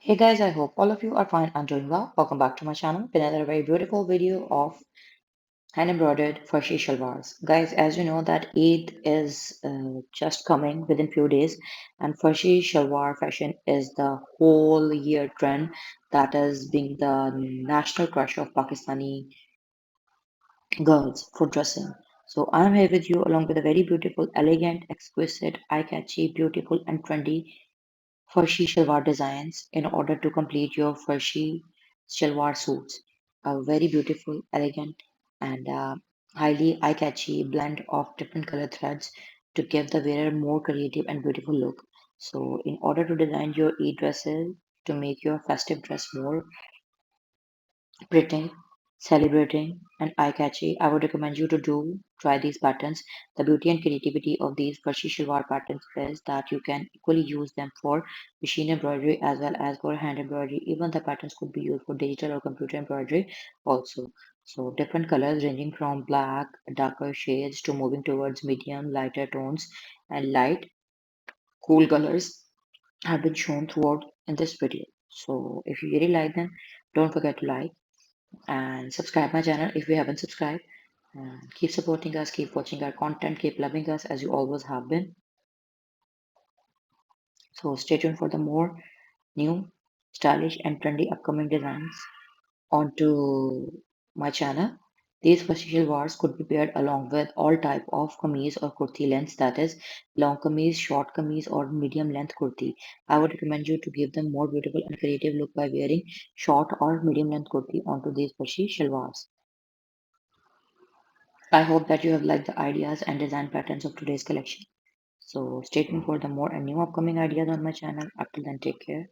Hey guys, I hope all of you are fine and doing well. Welcome back to my channel with another very beautiful video of hand embroidered farshi shalwars. Guys, as you know that Eid is just coming within few days, and farshi shalwar fashion is the whole year trend that is being the national crush of Pakistani girls for dressing. So I'm here with you along with a very beautiful, elegant, exquisite, eye-catchy, beautiful and trendy farshi shalwar designs in order to complete your farshi shalwar suits. A very beautiful, elegant, and highly eye-catchy blend of different color threads to give the wearer more creative and beautiful look. So, in order to design your e-dresses to make your festive dress more pretty, celebrating, and eye-catchy, I would recommend you to try these patterns. The beauty and creativity of these Farsi shalwar patterns is that you can equally use them for machine embroidery as well as for hand embroidery. Even the patterns could be used for digital or computer embroidery also. So different colors ranging from black, darker shades to moving towards medium, lighter tones and light, cool colors have been shown throughout in this video. So if you really like them, don't forget to like and subscribe my channel if you haven't subscribed. And keep supporting us, keep watching our content, keep loving us as you always have been. So stay tuned for the more new, stylish and trendy upcoming designs onto my channel. These facial wars could be paired along with all type of kameez or kurti lengths, that is long kameez, short kameez or medium length kurti. I would recommend you to give them more beautiful and creative look by wearing short or medium length kurti onto these fashi shalwars. I hope that you have liked the ideas and design patterns of today's collection. So stay tuned for the more and new upcoming ideas on my channel. Up till then, take care.